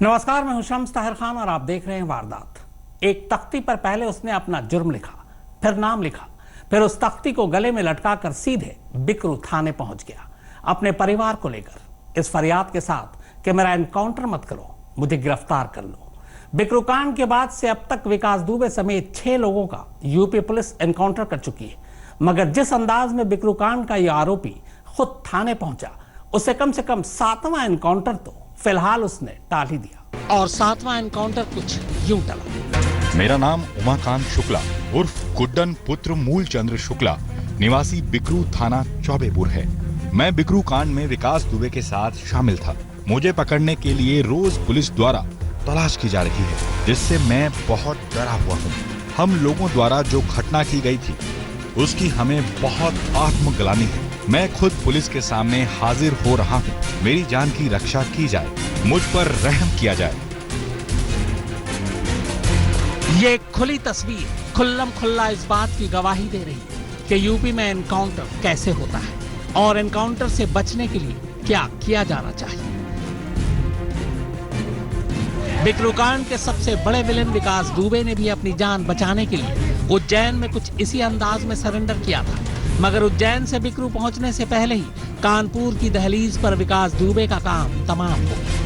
नमस्कार, मैं हूं शम्स ताहिर खान और आप देख रहे हैं वारदात। एक तख्ती पर पहले उसने अपना जुर्म लिखा, फिर नाम लिखा, फिर उस तख्ती को गले में लटकाकर सीधे बिकरू थाने पहुंच गया अपने परिवार को लेकर इस फरियाद के साथ कि मेरा एनकाउंटर मत करो, मुझे गिरफ्तार कर लो। बिकरू कांड के बाद से अब तक विकास दुबे समेत 6 लोगों का यूपी पुलिस एनकाउंटर कर चुकी है, मगर जिस अंदाज में बिकरू कांड का यह आरोपी खुद थाने पहुंचा, उससे कम से कम 7वां एनकाउंटर तो फिलहाल उसने टाल ही दिया। और 7वां एनकाउंटर कुछ यूं टला। मेरा नाम उमाकांत शुक्ला उर्फ गुड्डन पुत्र मूलचंद्र शुक्ला, निवासी बिकरू थाना चौबेपुर है। मैं बिकरू कांड में विकास दुबे के साथ शामिल था। मुझे पकड़ने के लिए रोज पुलिस द्वारा तलाश की जा रही है, जिससे मैं बहुत डरा हुआ हूँ। हम लोगों द्वारा जो घटना की गई थी उसकी हमें बहुत आत्मग्लानि है। मैं खुद पुलिस के सामने हाजिर हो रहा हूँ। मेरी जान की रक्षा की जाए, मुझ पर रहम किया जाए। ये खुली तस्वीर खुल्लम खुल्ला इस बात की गवाही दे रही है कि यूपी में एनकाउंटर कैसे होता है और एनकाउंटर से बचने के लिए क्या किया जाना चाहिए। बिकरू कांड के सबसे बड़े विलेन विकास दुबे ने भी अपनी जान बचाने के लिए उज्जैन में कुछ इसी अंदाज में सरेंडर किया था, मगर उज्जैन से बिकरू पहुंचने से पहले ही कानपुर की दहलीज पर विकास दुबे का काम तमाम हो गया।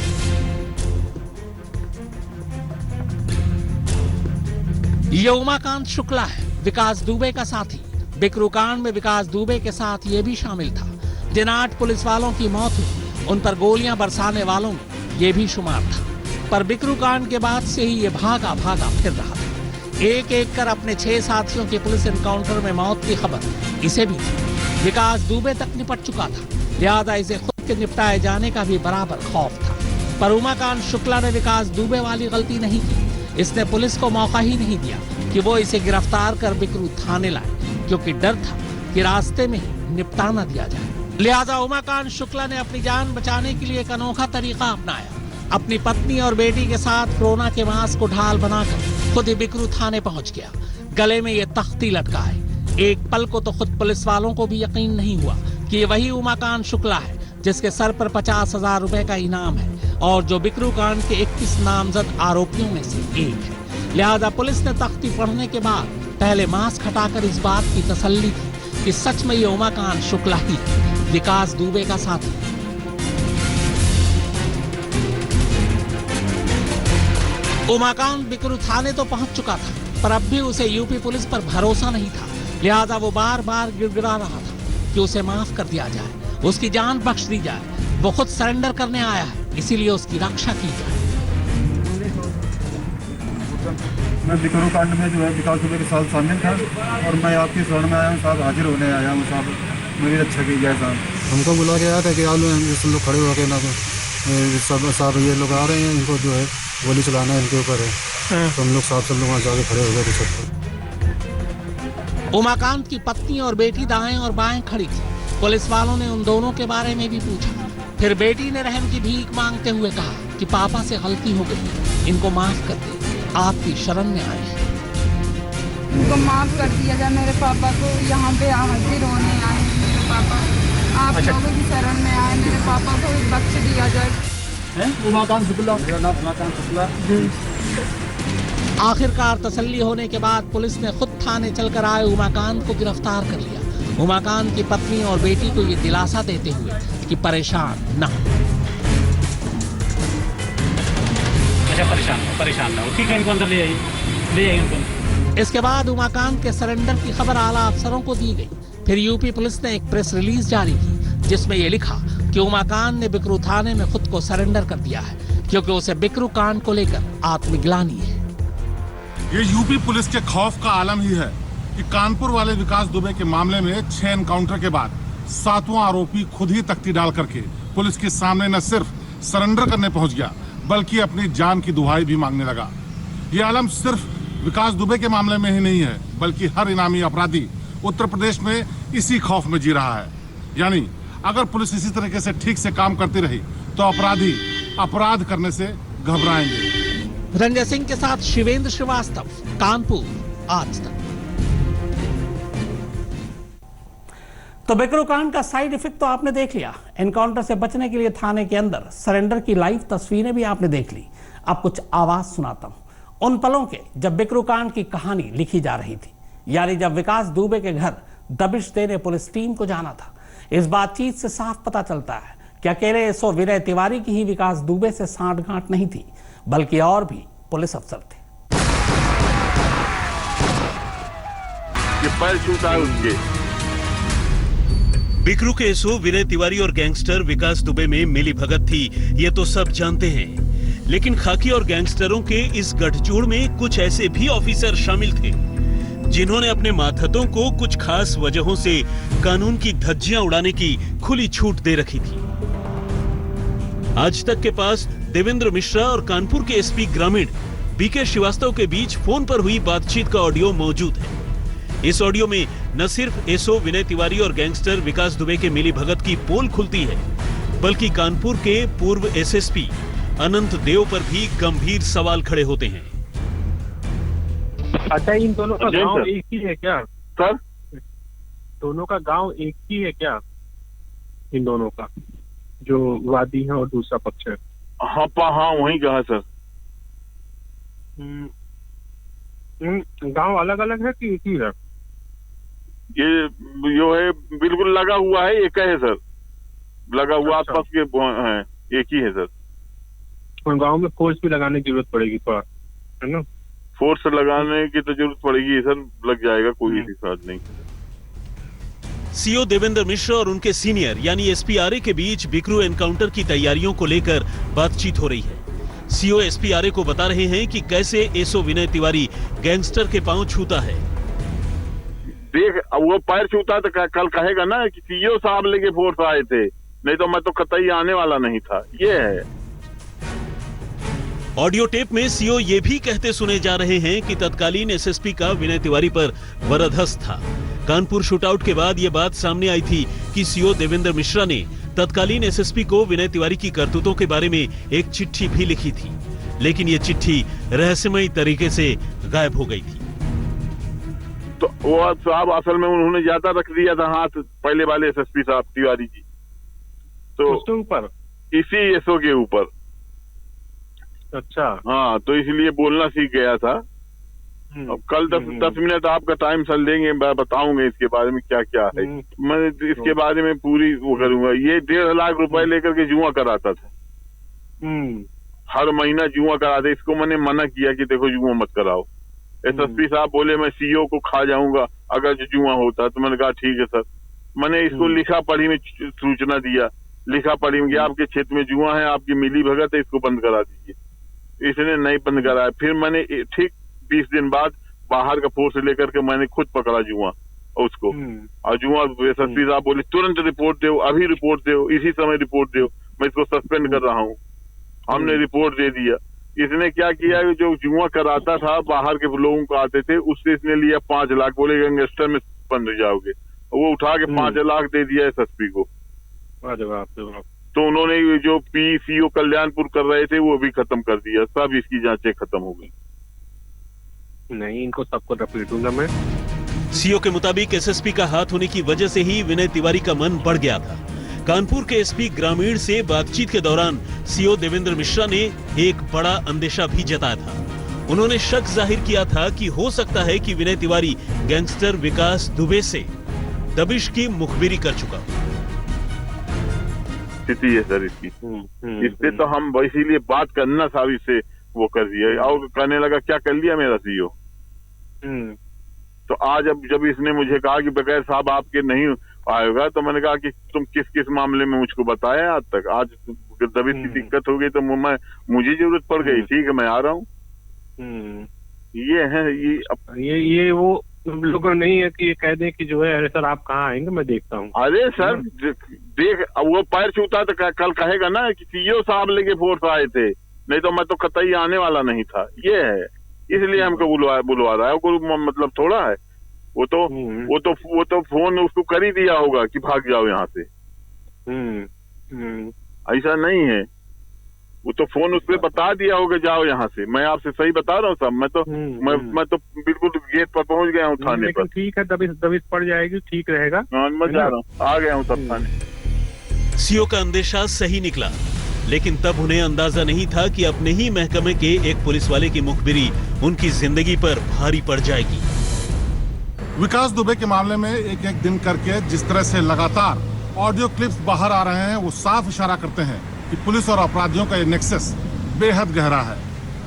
ये उमाकांत शुक्ला है, विकास दुबे का साथी। बिकरू कांड में विकास दुबे के साथ ये भी शामिल था। जिन 8 पुलिस वालों की मौत हुई, उन पर गोलियां बरसाने वालों में ये भी शुमार था। पर बिकरू कांड के बाद से ही ये भागा फिर रहा था। एक एक कर अपने 6 साथियों के पुलिस एनकाउंटर में मौत की खबर इसे भी थी। विकास दुबे तक निपट चुका था, लिहाजा इसे खुद के निपटाए जाने का भी बराबर खौफ था। पर उमाकांत शुक्ला ने विकास दुबे वाली गलती नहीं की। इसने पुलिस को मौका ही नहीं दिया कि वो इसे गिरफ्तार कर बिकरू थाने लाए, क्योंकि डर था कि रास्ते में ही निपटा न दिया जाए। लिहाजा उमाकांत शुक्ला ने अपनी जान बचाने के लिए एक अनोखा तरीका अपनाया। अपनी पत्नी और बेटी के साथ कोरोना के मास्क को ढाल बनाकर खुद ही बिकरू थाने पहुंच गया। गले में ये तख्ती लटकाए। एक पल को तो खुद पुलिस वालों को भी यकीन नहीं हुआ कि ये वही उमाकांत शुक्ला है जिसके सर पर 50,000 रुपए का इनाम है और जो बिकरू कांड के 21 नामजद आरोपियों में से एक है। लिहाजा पुलिस ने तख्ती पढ़ने के बाद पहले मास्क हटाकर इस बात की तसल्ली की कि सच में ये उमाकांत शुक्ला ही विकास दुबे का साथी। उमाकांत बिकरू थाने तो पहुंच चुका था, पर अब भी उसे यूपी पुलिस पर भरोसा नहीं था। लिहाजा वो बार बार गिड़गिड़ा रहा था कि उसे माफ कर दिया जाए, उसकी जान बख्श दी जाए। वो खुद सरेंडर करने आया है, इसीलिए उसकी रक्षा की जाए। मैं बिकरू कांड में जो है विकास दुबे के साथ शामिल था और मैं आपके शरण में आया हूँ साहब, हाजिर होने आया हूँ साहब, मेरी रक्षा की जाए साहब। हमको बुला के आया था कि आप लोग खड़े हो गए ना, सब साहब ये लोग आ रहे हैं, इनको जो है गोली चलाना इनके ऊपर है। तो हम लोग साहब सब लोग वहाँ जाके खड़े हो गए थे। उमाकांत की पत्नी और बेटी दाएं और बाएं खड़ी थी। पुलिस वालों ने उन दोनों के बारे में भी पूछा। फिर बेटी ने रहम की भीख मांगते हुए कहा कि पापा से गलती हो गई, इनको माफ कर दे, आपकी शरण में आए हैं। इनको माफ कर दिया जाए, मेरे पापा को यहाँ पे हाजिर होने आए हैं। मेरे पापा आप लोगों की शरण में आए, मेरे पापा को बख्श दिया जाए। उमाकांत शुक्ला, मेरा नाम उमाकांत शुक्ला। आखिरकार तसल्ली होने के बाद पुलिस ने खुद थाने चलकर आए उमाकांत को गिरफ्तार कर लिया। उमाकांत की पत्नी और बेटी को ये दिलासा देते हुए कि परेशान न हो। परेशान ना हो, ठीक है, इनको अंदर ले जाइए इनको। इसके बाद उमाकांत के सरेंडर की खबर आला अफसरों को दी गई। फिर यूपी पुलिस ने एक प्रेस रिलीज जारी की जिसमें यह लिखा कि उमाकांत ने बिकरू थाने में खुद को सरेंडर कर दिया है, क्योंकि उसे बिकरू कांड को लेकर आत्मग्लानि है। ये यूपी पुलिस के खौफ का आलम ही है कि कानपुर वाले विकास दुबे के मामले में 6 एनकाउंटर के बाद 7वां आरोपी खुद ही तख्ती डाल करके पुलिस के सामने न सिर्फ सरेंडर करने पहुंच गया, बल्कि अपनी जान की दुहाई भी मांगने लगा। ये आलम सिर्फ विकास दुबे के मामले में ही नहीं है, बल्कि हर इनामी अपराधी उत्तर प्रदेश में इसी खौफ में जी रहा है। यानी अगर पुलिस इसी तरीके से ठीक से काम करती रही तो अपराधी अपराध करने से घबराएंगे। रंजय सिंह के साथ शिवेंद्र श्रीवास्तव, कानपुर, आज तक। तो बिकरू कांड का साइड इफेक्ट तो आपने देख लिया। एनकाउंटर से बचने के लिए थाने के अंदर सरेंडर की लाइव तस्वीरें भी आपने देख ली। अब कुछ आवाज सुनाता हूं उन पलों के जब बिकरू कांड की कहानी लिखी जा रही थी, यानी जब विकास दुबे के घर दबिश देने पुलिस टीम को जाना था। इस बातचीत से साफ पता चलता है कि अकेले एसओ विनय तिवारी की ही विकास दुबे से सांठगांठ नहीं थी, बल्कि और भी पुलिस अफसर थे। पैर छूटा है उसके। बिकरू के एसओ विनय तिवारी और गैंगस्टर विकास दुबे में मिली भगत थी, ये तो सब जानते हैं। लेकिन खाकी और गैंगस्टरों के इस गठजोड़ में कुछ ऐसे भी ऑफिसर शामिल थे जिन्होंने अपने मातहतों को कुछ खास वजहों से कानून की धज्जियां उड़ाने की खुली छूट दे रखी थी। आज तक के पास देवेंद्र मिश्रा और कानपुर के एसपी ग्रामीण बीके श्रीवास्तव के बीच फोन पर हुई बातचीत का ऑडियो मौजूद है। इस ऑडियो में न सिर्फ एसओ विनय तिवारी और गैंगस्टर विकास दुबे के मिली भगत की पोल खुलती है, बल्कि कानपुर के पूर्व एसएसपी अनंत देव पर भी गंभीर सवाल खड़े होते हैं। अच्छा, इन दोनों का गांव एक ही है क्या सर? दोनों का गांव एक ही है क्या? इन दोनों का जो वादी है और दूसरा पक्ष है? हाँ वही कहा सर। गांव अलग अलग है कि एक ही है? ये जो है बिल्कुल लगा हुआ है, एक है सर, लगा हुआ अच्छा। आसपास के हैं, एक ही है सर। और गांव में फोर्स भी लगाने की जरूरत पड़ेगी थोड़ा, है ना? फोर्स लगाने की तो जरूरत पड़ेगी सर, लग जाएगा, कोई बात नहीं। सीओ देवेंद्र मिश्रा और उनके सीनियर यानी एसपी आरए के बीच बिकरू एनकाउंटर की तैयारियों को लेकर बातचीत हो रही है। सीओ एसपी आरए को बता रहे हैं कि कैसे एसओ विनय तिवारी गैंगस्टर के पांव छूता है। देख, वो पैर छूता तो कल कहेगा ना कि सीओ साहब लेके फोर्स आए थे, नहीं तो मैं तो कतई आने वाला नहीं था। ये है ऑडियो टेप में सीओ ये भी कहते सुने जा रहे हैं कि तत्कालीन एसएसपी का विनय तिवारी पर वरदहस्त था। कानपुर शूटआउट के बाद यह बात सामने आई थी कि सीओ देवेंद्र मिश्रा ने तत्कालीन एसएसपी को विनय तिवारी की करतूतों के बारे में एक चिट्ठी भी लिखी थी, लेकिन ये चिट्ठी रहस्यमयी तरीके से गायब हो गई थी। तो वो साहब असल में उन्होंने ज्यादा रख दिया था हाथ, पहले वाले एसएसपी साहब तिवारी जी, तो उसके ऊपर, इसी एसओ के ऊपर। अच्छा, हाँ, तो इसलिए बोलना सीख गया था। अब कल 10 मिनट आपका टाइम सर लेंगे, मैं बताऊंगा इसके बारे में क्या क्या है। मैं इसके बारे में पूरी वो करूंगा। ये 1.5 लाख रुपए लेकर के जुआ कराता था, हर महीना जुआ कराते। इसको मैंने मना किया कि देखो जुआ मत कराओ। एसएसपी साहब बोले मैं सीओ को खा जाऊंगा अगर जो जुआ होता, तो मैंने कहा ठीक है सर। मैंने इसको लिखा पढ़ी में सूचना दिया, लिखा पढ़ी में आपके क्षेत्र में जुआ है, आपकी मिली भगत है, इसको बंद करा दीजिए। इसने नहीं बंद कराया। फिर मैंने ठीक 20 दिन बाद बाहर का फोर्स लेकर के मैंने खुद पकड़ा जुआ उसको, और जुआ एसएसपी साहब बोले तुरंत रिपोर्ट दो, अभी रिपोर्ट दो, इसी समय रिपोर्ट दो, मैं इसको सस्पेंड कर रहा हूँ। हमने रिपोर्ट दे दिया। इसने क्या किया, जो जुआ कराता था बाहर के लोगों को आते थे, उससे इसने लिया 5 लाख, बोले गैंगस्टर में बंद हो जाओगे। वो उठा के 5 लाख दे दिया एसएसपी को। तो उन्होंने जो पीसीओ कल्याणपुर कर रहे थे वो भी खत्म कर दिया, सब इसकी जांचें खत्म हो गई। नहीं, इनको सबको लपेटूंगा मैं। सीओ के मुताबिक एसएसपी का हाथ होने की वजह से ही विनय तिवारी का मन बढ़ गया था। कानपुर के एसपी ग्रामीण से बातचीत के दौरान सीओ देवेंद्र मिश्रा ने एक बड़ा अंदेशा भी जताया था। उन्होंने शक जाहिर किया था कि हो सकता है कि विनय तिवारी गैंगस्टर विकास दुबे से दबिश की मुखबिरी कर चुका। स्थिति है सर इसकी। इससे तो हम इसीलिए बात करना साहब इससे वो कर दिया, और कहने लगा क्या कर लिया मेरा सीओ। तो आज अब जब इसने मुझे कहा कि बगैर साहब आपके नहीं आएगा, तो मैंने कहा कि तुम किस किस मामले में मुझको बताया आज तक। आज दबिश की दिक्कत हो गई तो मुझे जरूरत पड़ गई, ठीक है मैं आ रहा हूँ। ये है ये वो लोगों नहीं है कि ये कह दें कि जो है अरे सर आप कहाँ आएंगे, मैं देखता हूँ। अरे सर देख, वो पैर छूता तो कल कहेगा ना कि सीओ साहब लेके फोर्स आए थे, नहीं तो मैं तो कतई आने वाला नहीं था। ये है, इसलिए हमको बुलवा रहा है। कोई मतलब थोड़ा है। वो तो फोन उसको कर ही दिया होगा कि भाग जाओ यहाँ से। ऐसा नहीं है, वो तो फोन उससे बता दिया होगा जाओ यहाँ से। मैं आपसे सही बता रहा हूँ साहब, मैं तो बिल्कुल गेट पर पहुंच गया हूँ थाने पर। ठीक है, दबिश पड़ जाएगी, ठीक रहेगा। मैं जा रहा हूँ, आ गया हूँ सब थाने। सीओ का अंदेशा सही निकला। लेकिन तब उन्हें अंदाजा नहीं था कि अपने ही महकमे के एक पुलिस वाले की मुखबिरी उनकी जिंदगी पर भारी पड़ जाएगी। विकास दुबे के मामले में एक एक दिन करके जिस तरह से लगातार ऑडियो क्लिप्स बाहर आ रहे हैं, वो साफ इशारा करते हैं कि पुलिस और अपराधियों का ये नेक्सस बेहद गहरा है।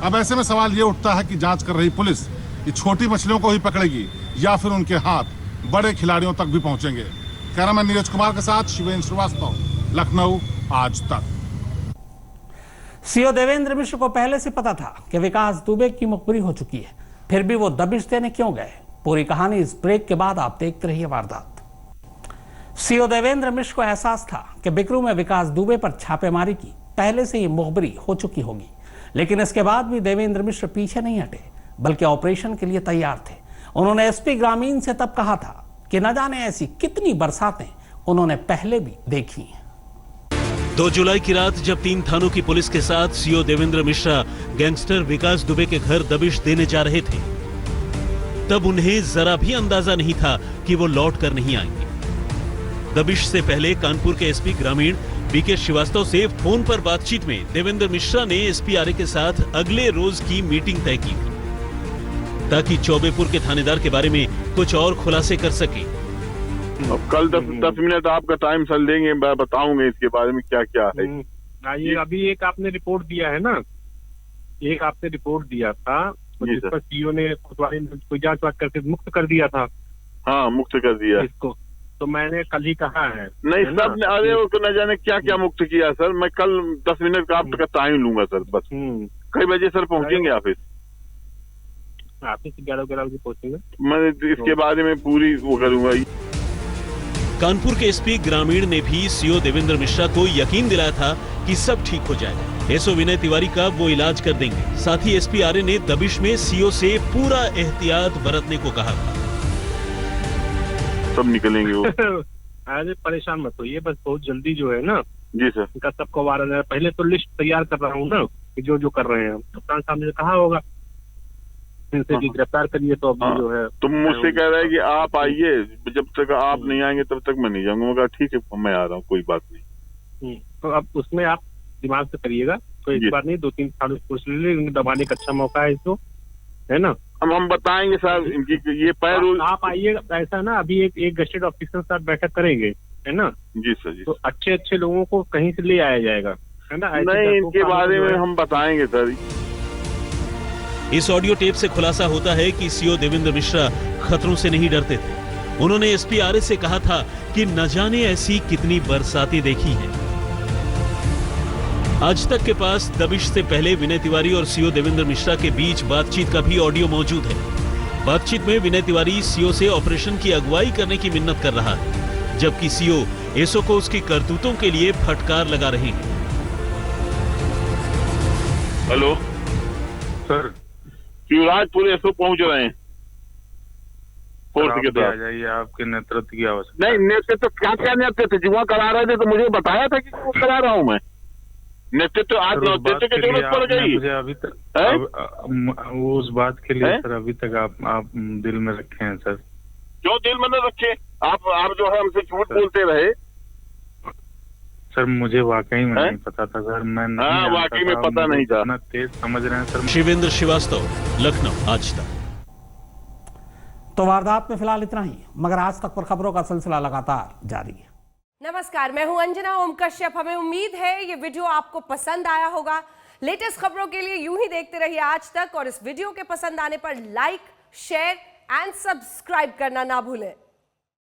अब ऐसे में सवाल ये उठता है कि जांच कर रही पुलिस ये छोटी मछलियों को ही पकड़ेगी या फिर उनके हाथ बड़े खिलाड़ियों तक भी पहुंचेंगे। कैमरामैन नीरज कुमार के साथ शिवेंद्र श्रीवास्तव, लखनऊ, आज तक। सीओ देवेंद्र मिश्र को पहले से पता था कि विकास दुबे की मुखबिरी हो चुकी है, फिर भी वो दबिश देने क्यों गए? पूरी कहानी इस ब्रेक के बाद आप देखते रहिए वारदात। सीओ देवेंद्र मिश्र को एहसास था कि बिकरू में विकास दुबे पर छापेमारी की पहले से ही मुखबिरी हो चुकी होगी, लेकिन इसके बाद भी देवेंद्र मिश्र पीछे नहीं हटे, बल्कि ऑपरेशन के लिए तैयार थे। उन्होंने एसपी ग्रामीण से तब कहा था कि न जाने ऐसी कितनी बरसातें उन्होंने पहले भी देखी हैं। 2 जुलाई की रात जब 3 थानों की पुलिस के साथ सीओ देवेंद्र मिश्रा गैंगस्टर विकास दुबे के घर दबिश देने जा रहे थे, तब उन्हें जरा भी अंदाजा नहीं था कि वो लौट कर नहीं आएंगे। दबिश से पहले कानपुर के एसपी ग्रामीण बीके श्रीवास्तव से फोन पर बातचीत में देवेंद्र मिश्रा ने एसपी आरए के साथ अगले रोज की मीटिंग तय की थी, ताकि चौबेपुर के थानेदार के बारे में कुछ और खुलासे कर सके। अब कल 10 मिनट आपका टाइम सर लेंगे, मैं बताऊंगा इसके बारे में क्या क्या है। ये अभी एक आपने रिपोर्ट दिया है ना, एक आपने रिपोर्ट दिया था जिस पर सीओ ने कोतवाली ने कोई जांच वाच करके मुक्त कर दिया था। हाँ, मुक्त कर दिया इसको, तो मैंने कल ही कहा है। नहीं सब ने, अरे वो न जाने क्या क्या मुक्त किया सर। मैं कल 10 मिनट का आपका टाइम लूंगा सर, बस। कई बजे सर पहुंचेंगे ऑफिस? ऑफिस 11 बजे पहुंचेंगे। मैं इसके बारे में पूरी वो करूंगा। कानपुर के एसपी ग्रामीण ने भी सीओ देवेंद्र मिश्रा को यकीन दिलाया था कि सब ठीक हो जाएगा। एसओ विनय तिवारी का वो इलाज कर देंगे। साथ ही एसपी आरए ने दबिश में सीओ से पूरा एहतियात बरतने को कहा था। सब निकलेंगे वो। अरे परेशान मत होइए, बस बहुत जल्दी जो है ना। जी सर। इनका सबको वारंट है। पहले तो लिस्ट तैयार कर रहा हूँ ना कि जो जो कर रहे हैं। कप्तान साहब ने कहा होगा इनसे कि गिरफ्तार करिए, तो अब जो है तुम मुझसे कह रहा है कि आप आइए, जब तक आप नहीं आएंगे तब तक मैं नहीं जाऊंगा। मैं कहा ठीक है, मैं आ रहा हूँ, कोई बात नहीं। तो अब उसमें आप दिमाग से करिएगा, तो इस बार नहीं 2-3 थानों पुलिस ले ले, दबाने का अच्छा मौका है इसको, है ना। अब हम बताएंगे सर इनकी ये पैरोल। आप आइएगा, ऐसा ना अभी एक गस्टेड ऑफिसर साथ बैठक करेंगे, है ना। जी सर जी। तो अच्छे लोगों को कहीं से ले आया जाएगा, है ना। नहीं, इनके बारे में हम बताएंगे सर। इस ऑडियो टेप से खुलासा होता है कि सीओ देवेंद्र मिश्रा खतरों से नहीं डरते थे। उन्होंने एसपी आरए से कहा था कि न जाने ऐसी कितनी बरसातें देखी हैं। आज तक के पास दबिश से पहले विनय तिवारी और सीओ देवेंद्र मिश्रा के बीच बातचीत का भी ऑडियो मौजूद है। बातचीत में विनय तिवारी सीओ से ऑपरेशन की अगुवाई करने की मिन्नत कर रहा है, जबकि सीओ एसओ को उसकी करतूतों के लिए फटकार लगा रहे हैं। हेलो सर, शिवराजपुर एसओ पहुंच रहे हैं फोर्स के साथ। आ जाइए, आपके नेतृत्व की आवश्यकता। नहीं, नेतृत्व क्या क्या नेतृत्व जुआ करा रहे थे तो मुझे बताया था कि वो करा रहा हूँ मैं। नेतृत्व आज नेतृत्व की जरूरत पड़ गई मुझे अभी तक। वो उस बात के लिए सर अभी तक आप दिल में रखे हैं सर। क्यों दिल में न रखे? आप जो है हमसे झूठ बोलते रहे सर। मुझे वाकई में नहीं पता था सर। मैं वाकई में पता नहीं था। इतना तेज समझ रहे हैं सर। शिवेंद्र श्रीवास्तव, लखनऊ, आज तक। तो वारदात में फिलहाल इतना ही, मगर आज तक पर खबरों का सिलसिला लगातार जारी है। नमस्कार, मैं हूं अंजना ओम कश्यप। हमें उम्मीद है ये वीडियो आपको पसंद आया होगा। लेटेस्ट खबरों के लिए यूं ही देखते रहिए आज तक, और इस वीडियो के पसंद आने पर लाइक, शेयर एंड सब्सक्राइब करना ना भूलें।